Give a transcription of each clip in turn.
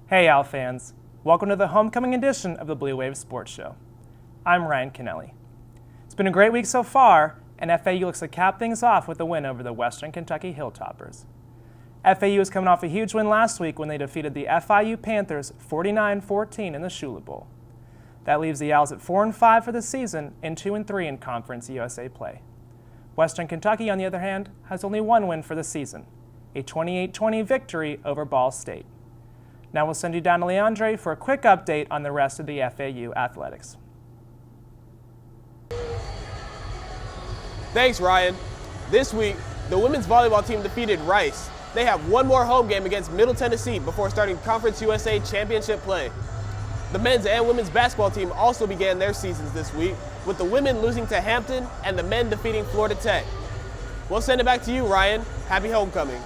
Hey Al fans, welcome to the homecoming edition of the Blue Wave Sports Show. I'm Ryan Kennelly. It's been a great week so far, and FAU looks to cap things off with a win over the Western Kentucky Hilltoppers. FAU is coming off a huge win last week when they defeated the FIU Panthers 49-14 in the Shula Bowl. That leaves the Owls at 4-5 for the season and 2-3 in Conference USA play. Western Kentucky, on the other hand, has only one win for the season, a 28-20 victory over Ball State. Now we'll send you down to Leandre for a quick update on the rest of the FAU Athletics. Thanks, Ryan. This week, the women's volleyball team defeated Rice. They have one more home game against Middle Tennessee before starting Conference USA championship play. The men's and women's basketball team also began their seasons this week, with the women losing to Hampton and the men defeating Florida Tech. We'll send it back to you, Ryan. Happy homecoming.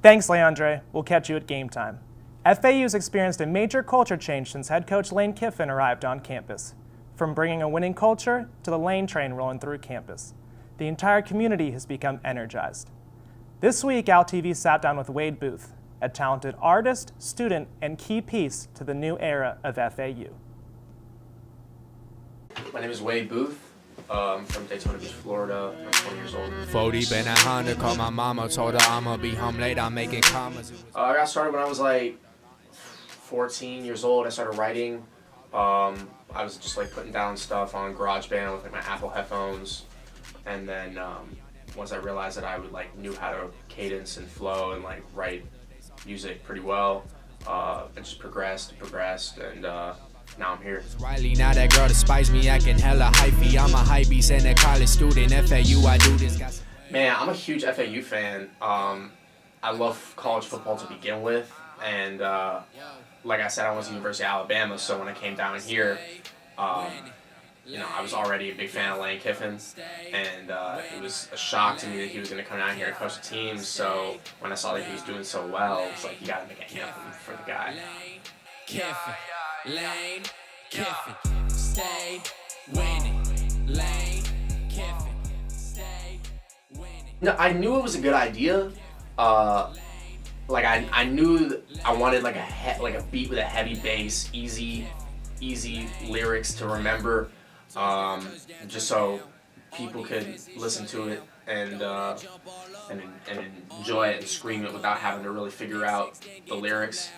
Thanks, Leandre. We'll catch you at game time. FAU's experienced a major culture change since head coach Lane Kiffin arrived on campus. From bringing a winning culture to the Lane train rolling through campus, the entire community has become energized. This week, Al TV sat down with Wade Booth, a talented artist, student, and key piece to the new era of FAU. My name is Wade Booth. I'm from Daytona Beach, Florida. I'm 20 years old. 40 been a Honda, called my mama, told her I'ma be home late, I'm making commas. I got started when I was like 14 years old. I started writing. I was just like putting down stuff on GarageBand with like my Apple headphones. And then once I realized that I would like knew how to cadence and flow and like write music pretty well, I just progressed, and now I'm here. Riley, now that girl despise me, acting hella hypey. I'm a hypebeast and a college student. FAU, I do this. Man, I'm a huge FAU fan. I love college football to begin with, and like I said, I went to the University of Alabama, so when I came down here, I was already a big fan of Lane Kiffin, and it was a shock to me that he was going to come down here and coach the team. So when I saw that he was doing so well, it was like, you got to make a anthem for the guy. Kiffin, Lane, Kiffin, stay winning. Lane, Kiffin, stay winning. No, I knew it was a good idea. I knew I wanted like a beat with a heavy bass, easy lyrics to remember, just so people could listen to it and enjoy it and scream it without having to really figure out the lyrics.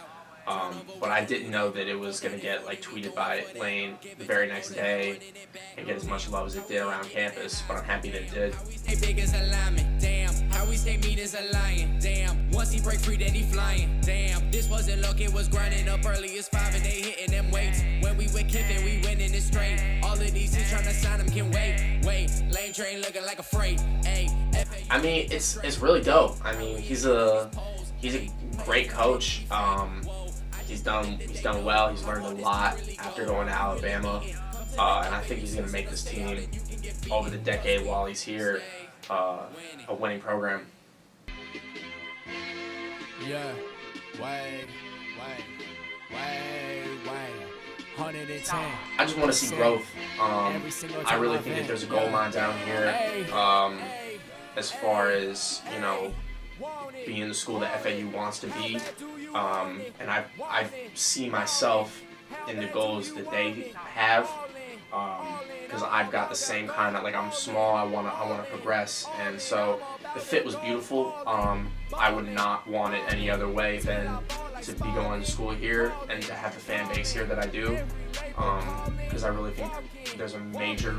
But I didn't know that it was gonna get like tweeted by Lane the very next day and get as much love as it did around campus. But I'm happy that it did. How we stay mean as a lion, damn. Once he break free, then he flying, damn. This wasn't luck, it was grinding up early as 5 and they hitting them weights. When we with Kiffin, we winning it straight. All of these he's trying to sign him, can wait. Lane train looking like a freight. I mean, it's really dope. I mean, he's a great coach. He's done well. He's learned a lot after going to Alabama, and I think he's going to make this team over the decade while he's here a winning program. Yeah, way. 110. I just want to see growth. I really think that there's a gold mine down here as far as, being the school that FAU wants to be. And I see myself in the goals that they have, because I've got the same kind of, like, I'm small, I want to progress, and so the fit was beautiful. I would not want it any other way than to be going to school here and to have the fan base here that I do, because I really think there's a major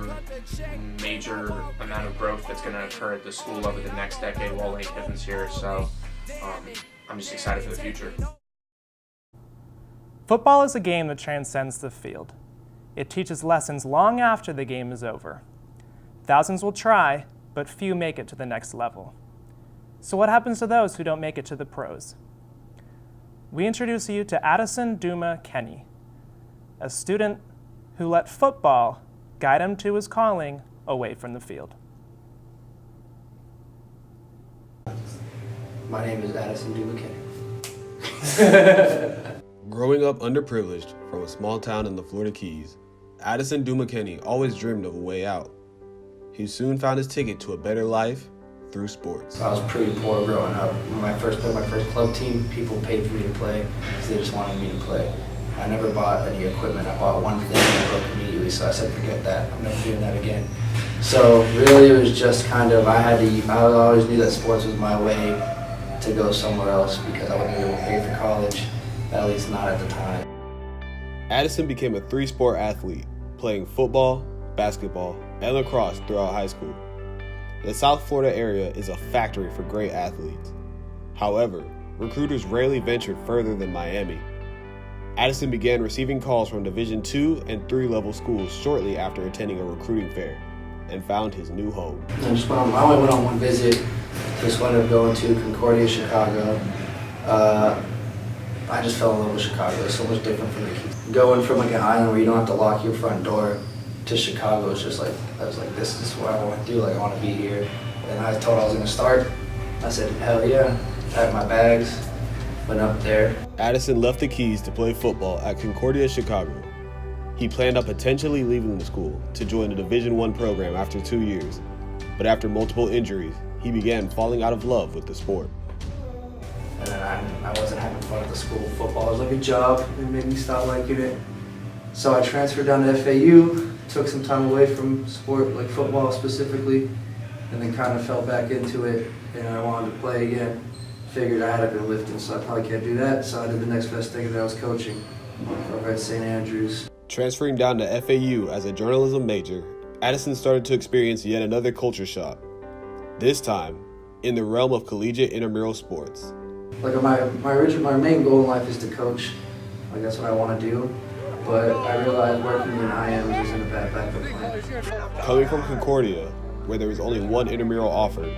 amount of growth that's going to occur at the school over the next decade while Lane Kiffin's here. So I'm just excited for the future. Football is a game that transcends the field. It teaches lessons long after the game is over. Thousands will try, but few make it to the next level. So what happens to those who don't make it to the pros? We introduce you to Addison Duma-Kenny, a student who let football guide him to his calling away from the field. My name is Addison Duma-Kenny. Growing up underprivileged from a small town in the Florida Keys, Addison Duma-Kenny always dreamed of a way out. He soon found his ticket to a better life through sports. I was pretty poor growing up. When I first played my first club team, people paid for me to play because they just wanted me to play. I never bought any equipment. I bought one thing and it broke immediately, so I said, forget that. I'm never doing that again. So really it was just kind of, I always knew that sports was my way to go somewhere else because I wasn't able to pay for college, at least not at the time. Addison became a three-sport athlete, playing football, basketball, and lacrosse throughout high school. The South Florida area is a factory for great athletes. However, recruiters rarely ventured further than Miami. Addison began receiving calls from Division II and III level schools shortly after attending a recruiting fair and found his new home. I only went on one visit. Just ended up going to Concordia, Chicago. I just fell in love with Chicago. It's so much different from the Keys. Going from like an island where you don't have to lock your front door to Chicago is just like, I was like, this is what I want to do. Like, I want to be here. And I told I was going to start. I said, hell yeah. Packed my bags, went up there. Addison left the Keys to play football at Concordia, Chicago. He planned on potentially leaving the school to join a Division I program after 2 years. But after multiple injuries, he began falling out of love with the sport. And then I wasn't having fun at the school. Football was like a job. It made me stop liking it. So I transferred down to FAU, took some time away from sport, like football specifically, and then kind of fell back into it, and I wanted to play again. Figured I had been lifting, so I probably can't do that, so I did the next best thing, that I was coaching over at St. Andrews. Transferring down to FAU as a journalism major, Addison started to experience yet another culture shock. This time, in the realm of collegiate intramural sports. Like my main goal in life is to coach. Like that's what I want to do. But I realized working in IMs isn't a bad backup plan. Coming from Concordia, where there was only one intramural offered,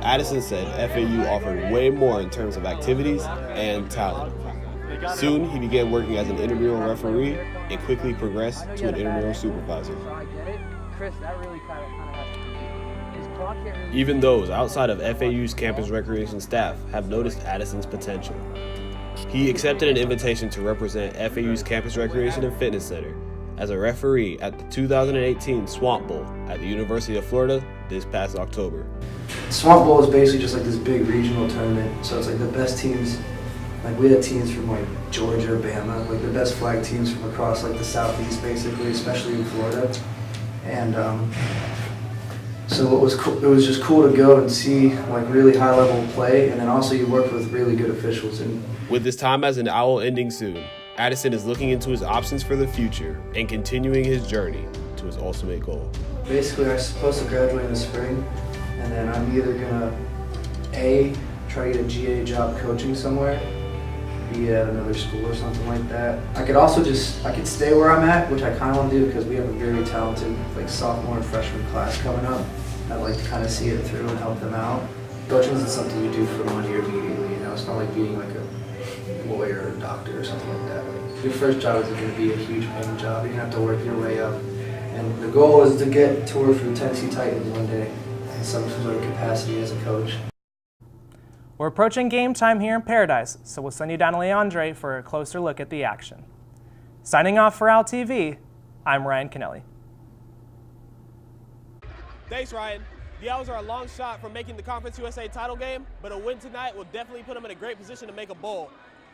Addison said FAU offered way more in terms of activities and talent. Soon, he began working as an intramural referee and quickly progressed to an intramural supervisor. Even those outside of FAU's campus recreation staff have noticed Addison's potential. He accepted an invitation to represent FAU's campus recreation and fitness center as a referee at the 2018 Swamp Bowl at the University of Florida this past October. Swamp Bowl is basically just like this big regional tournament, so it's like the best teams. Like we had teams from like Georgia, Bama, like the best flag teams from across like the southeast, basically, especially in Florida. And so it was cool. It was just cool to go and see like really high level play, and then also you work with really good officials. And with his time as an OWL ending soon, Addison is looking into his options for the future and continuing his journey to his ultimate goal. Basically, I'm supposed to graduate in the spring, and then I'm either gonna try to get a GA job coaching somewhere, be at another school or something like that. I could stay where I'm at, which I kind of want to do because we have a very talented like sophomore and freshman class coming up. I'd like to kind of see it through and help them out. Coaching isn't something you do for money or immediately, you know. It's not like being like a lawyer or a doctor or something like that. Like, your first job isn't going to be a huge paying job. You're going to have to work your way up. And the goal is to get to work for the Tennessee Titans one day in some sort of capacity as a coach. We're approaching game time here in Paradise, so we'll send you down to Leandre for a closer look at the action. Signing off for OWL TV, I'm Ryan Kennelly. Thanks, Ryan. The Owls are a long shot from making the Conference USA title game, but a win tonight will definitely put them in a great position to make a bowl.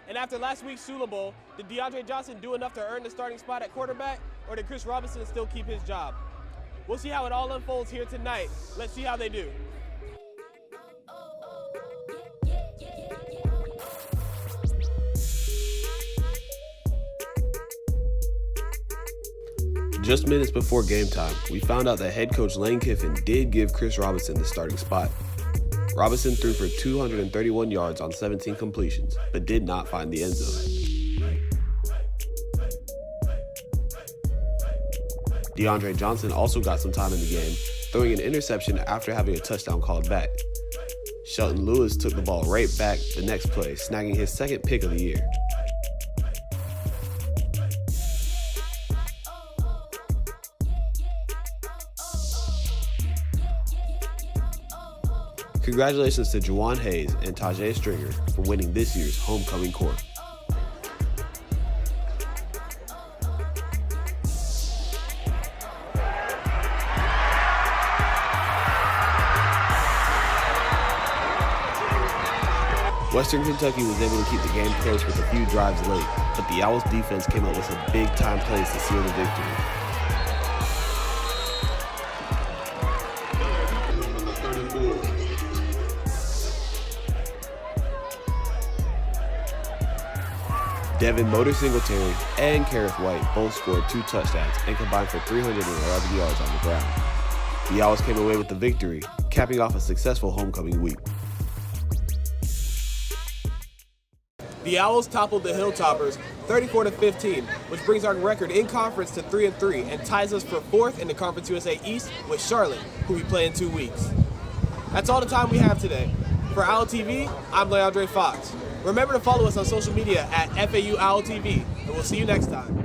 And after last week's Sula Bowl, did DeAndre Johnson do enough to earn the starting spot at quarterback, or did Chris Robinson still keep his job? We'll see how it all unfolds here tonight. Let's see how they do. Just minutes before game time, we found out that head coach Lane Kiffin did give Chris Robinson the starting spot. Robinson threw for 231 yards on 17 completions, but did not find the end zone. DeAndre Johnson also got some time in the game, throwing an interception after having a touchdown called back. Shelton Lewis took the ball right back the next play, snagging his second pick of the year. Congratulations to Juwan Hayes and Tajay Stringer for winning this year's homecoming court. Western Kentucky was able to keep the game close with a few drives late, but the Owls defense came up with some big-time plays to seal the victory. Devin Motor Singletary and Kareth White both scored 2 touchdowns and combined for 311 yards on the ground. The Owls came away with the victory, capping off a successful homecoming week. The Owls toppled the Hilltoppers 34-15, which brings our record in conference to 3-3 and ties us for 4th in the Conference USA East with Charlotte, who we play in 2 weeks. That's all the time we have today. For Owl TV, I'm Leandre Fox. Remember to follow us on social media at FAU Owl TV, and we'll see you next time.